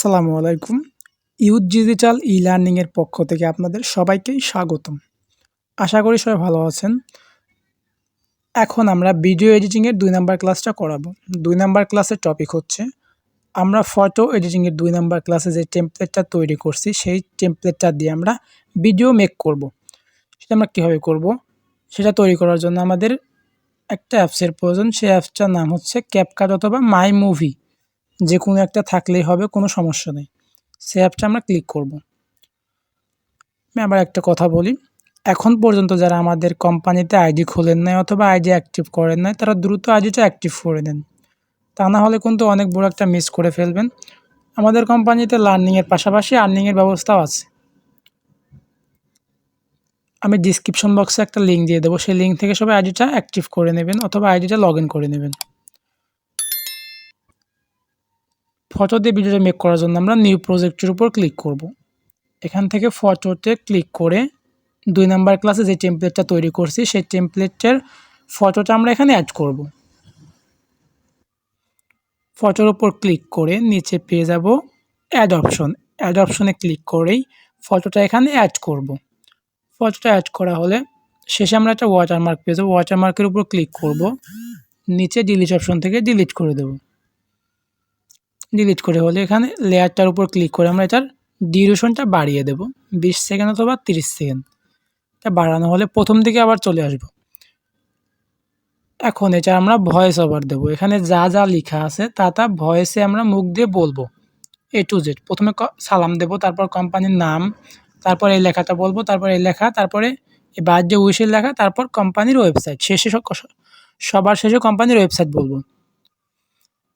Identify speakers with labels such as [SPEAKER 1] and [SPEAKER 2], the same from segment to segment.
[SPEAKER 1] আসসালামু আলাইকুম। Youth digital e-learning এর পক্ষ থেকে আপনাদের সবাইকেই স্বাগতম। আশা করি সবাই ভালো আছেন। এখন আমরা ভিডিও এডিটিং এর ২ নাম্বার ক্লাসটা করাবো। ২ নাম্বার ক্লাসের টপিক হচ্ছে আমরা ফটো এডিটিং এর ২ নাম্বার ক্লাসে যে টেমপ্লেটটা তৈরি করছি সেই টেমপ্লেটটা দিয়ে আমরা ভিডিও মেক করব। সেটা আমরা কীভাবে করব? সেটা তৈরি করার জন্য আমাদের একটা অ্যাপসের প্রয়োজন। সেই অ্যাপসটার নাম হচ্ছে ক্যাপকাট অথবা মাই মুভি। যে কোনো একটা থাকলেই হবে, কোনো সমস্যা নেই। সেই অ্যাপটা আমরা ক্লিক করব। আমি আবার একটা কথা বলি, এখন পর্যন্ত যারা আমাদের কোম্পানিতে আইডি খোলেন নাই অথবা আইডি অ্যাক্টিভ করেন নাই তারা দ্রুত আইডিটা অ্যাক্টিভ করে নেন। তা না হলে কিন্তু অনেক বড় একটা মিস করে ফেলবেন। আমাদের কোম্পানিতে লার্নিংয়ের পাশাপাশি আর্নিংয়ের ব্যবস্থাও আছে। আমি ডিসক্রিপশন বক্সে একটা লিঙ্ক দিয়ে দেবো, সেই লিঙ্ক থেকে সবাই আইডিটা অ্যাক্টিভ করে নেবেন অথবা আইডিটা লগ ইন করে নেবেন। ফটো দিয়ে ভিডিওটা মেক করার জন্য আমরা নিউ প্রজেক্টের উপর ক্লিক করব। এখান থেকে ফটোতে ক্লিক করে ২ নাম্বার ক্লাসে যে টেমপ্লেটটা তৈরি করছি সেই টেমপ্লেটের ফটোটা আমরা এখানে অ্যাড করব। ফটোর উপর ক্লিক করে নিচে পেয়ে যাব অ্যাড অপশন। অ্যাড অপশনে ক্লিক করেই ফটোটা এখানে অ্যাড করব। ফটোটা অ্যাড করা হলে শেষে আমরা একটা ওয়াটারমার্ক পেয়ে যাবো। ওয়াটারমার্কের উপর ক্লিক করব, নিচে ডিলিট অপশন থেকে ডিলিট করে দেব। ডিলিট করে হলে এখানে লেয়ারটার উপর ক্লিক করে আমরা এটার ডিউরেশনটা বাড়িয়ে দেব ২০ সেকেন্ড অথবা ৩০ সেকেন্ড। এটা বাড়ানো হলে প্রথম দিকে আবার চলে আসব। এখন এটা আমরা ভয়েস ওভার দেবো। এখানে যা যা লেখা আছে তা ভয়েসে আমরা মুখ দিয়ে বলবো, A to Z। প্রথমে সালাম দেব, তারপর কোম্পানির নাম, তারপর এই লেখাটা বলবো, তারপর এই লেখা, তারপরে এই বার্থডে উইশের লেখা, তারপর কোম্পানির ওয়েবসাইট, শেষে সবার শেষে কোম্পানির ওয়েবসাইট বলবো।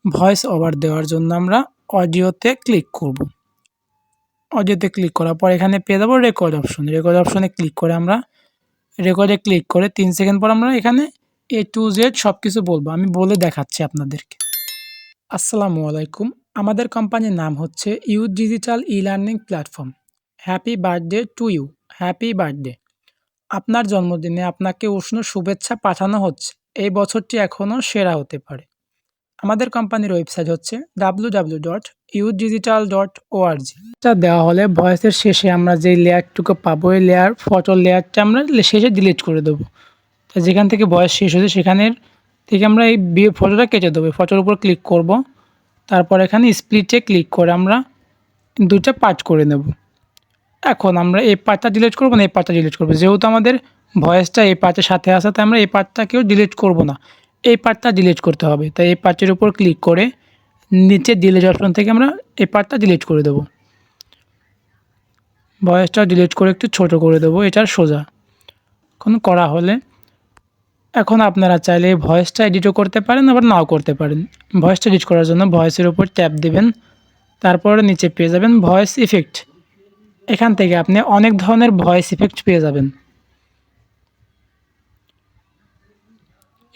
[SPEAKER 1] ভয়েস ওভার দেওয়ার জন্য আমরা অডিওতে ক্লিক করব। অডিওতে ক্লিক করার পর এখানে পেয়ে যাবো রেকর্ড অপশন। রেকর্ড অপশনে ক্লিক করে আমরা রেকর্ডে ক্লিক করে ৩ সেকেন্ড পর আমরা এখানে A to Z সব কিছু বলবো। আমি বলে দেখাচ্ছি আপনাদেরকে। আসসালামু আলাইকুম। আমাদের কোম্পানির নাম হচ্ছে youth digital e-learning platform. Happy birthday to you. Happy birthday. আপনার জন্মদিনে আপনাকে উষ্ণ শুভেচ্ছা পাঠানো হচ্ছে। এই বছরটি এখনও সেরা হতে পারে। আমাদের কোম্পানির ওয়েবসাইট হচ্ছে www.youthdigital.org। এটা দেওয়া হলে ভয়েসের শেষে আমরা যে লেয়ারটুকু পাবো এই লেয়ার ফটোর লেয়ারটা আমরা শেষে ডিলিট করে দেবো। তো যেখান থেকে ভয়েস শেষ হয়েছে সেখানের থেকে আমরা এই ফটোটা কেটে দেবো। ফটোর উপর ক্লিক করব, তারপর এখানে স্প্লিটে ক্লিক করে আমরা ২টা পার্ট করে নেব। এখন আমরা এই পার্টটা ডিলিট করব না, এই পার্টটা ডিলিট করব। যেহেতু আমাদের ভয়েসটা এই পার্টের সাথে আছে তাই আমরা এই পার্টটাকেও ডিলিট করব না, এই পার্টটা ডিলিট করতে হবে। তাই এই পার্টের উপর ক্লিক করে নিচে ডিলিট অপশন থেকে আমরা এই পার্টটা ডিলিট করে দেব। ভয়েসটা ডিলিট করে একটু ছোট করে দেব, এটার সোজা। এখন করা হলে এখন আপনারা চাইলে এই ভয়েসটা এডিটও করতে পারেন, আবার নাও করতে পারেন। ভয়েসটা এডিট করার জন্য ভয়েসের উপর ট্যাপ দেবেন, তারপরে নিচে পেয়ে যাবেন ভয়েস ইফেক্ট। এখান থেকে আপনি অনেক ধরনের ভয়েস ইফেক্ট পেয়ে যাবেন।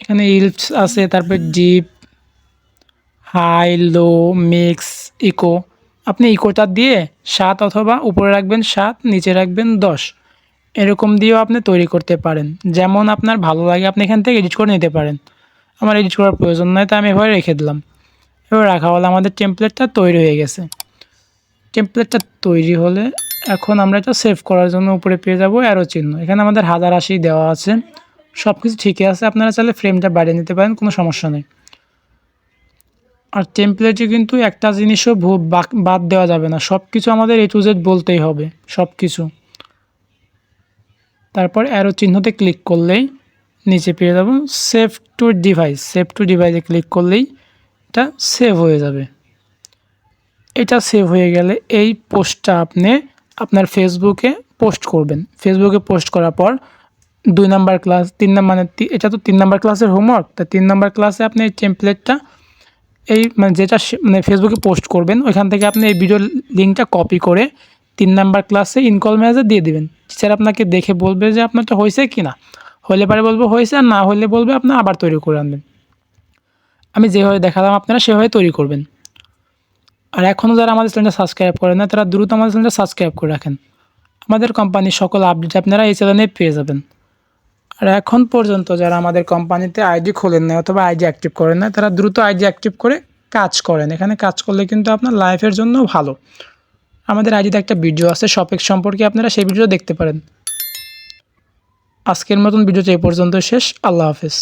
[SPEAKER 1] এখানে ইলপস আছে, তারপর ডিপ, হাই, লো, মিক্স, ইকো। আপনি ইকোটা দিয়ে ৭ অথবা উপরে রাখবেন ৭, নিচে রাখবেন ১০, এরকম দিয়েও আপনি তৈরি করতে পারেন। যেমন আপনার ভালো লাগে আপনি এখান থেকে এডিট করে নিতে পারেন। আমার এডিট করার প্রয়োজন নয়, তাই আমি এভাবে রেখে দিলাম। এবার রাখা হলে আমাদের টেমপ্লেটটা তৈরি হয়ে গেছে। টেমপ্লেটটা তৈরি হলে এখন আমরা এটা সেভ করার জন্য উপরে পেয়ে যাব অ্যারো চিহ্ন। এখানে আমাদের ১০৮০ দেওয়া আছে, সব কিছু ঠিকই আছে। আপনারা চাইলে ফ্রেমটা বাড়িয়ে নিতে পারেন, কোনো সমস্যা নেই। আর টেমপ্লেটে কিন্তু একটা জিনিসও বাদ দেওয়া যাবে না, সব কিছু আমাদের A to Z বলতেই হবে, সব কিছু। তারপর অ্যারো চিহ্নতে ক্লিক করলেই নিচে পেয়ে যাব save two device. Save two ডিভাইসে ক্লিক করলেই এটা সেভ হয়ে যাবে। এটা সেভ হয়ে গেলে এই পোস্টটা আপনি আপনার ফেসবুকে পোস্ট করবেন। ফেসবুকে পোস্ট করার পর ২ নাম্বার ক্লাস, ৩ নাম্বার এটা তো ৩ নাম্বার ক্লাসের হোমওয়ার্ক। তা ৩ নাম্বার ক্লাসে আপনি এই টেমপ্লেটটা যেটা ফেসবুকে পোস্ট করবেন ওইখান থেকে আপনি এই ভিডিওর লিঙ্কটা কপি করে ৩ নাম্বার ক্লাসে ইনকল মেসেজে দিয়ে দেবেন। টিচার আপনাকে দেখে বলবে যে আপনারটা হয়েছে কি না, হলে পারে বলবো হয়েছে, আর না হলে বলবে আপনি আবার তৈরি করে আনবেন। আমি যেভাবে দেখালাম আপনারা সেভাবে তৈরি করবেন। আর এখনও যারা আমাদের চ্যানেলটা সাবস্ক্রাইব করেন না তারা দ্রুত আমাদের চ্যানেলটা সাবস্ক্রাইব করে রাখেন। আমাদের কোম্পানির সকল আপডেট আপনারা এই চ্যানেলে পেয়ে যাবেন। আর এখন পর্যন্ত যারা আমাদের কোম্পানিতে আইডি খোলেন না অথবা আইডি অ্যাক্টিভ করেন না তারা দ্রুত আইডি অ্যাক্টিভ করে কাজ করেন। এখানে কাজ করলে কিন্তু আপনার লাইফের জন্য ভালো। আমাদের আইডিতে একটা ভিডিও আছে শপিং সম্পর্কে, আপনারা সেই ভিডিও দেখতে পারেন। আজকের মতন ভিডিওটা এই পর্যন্ত শেষ। আল্লাহ হাফেজ।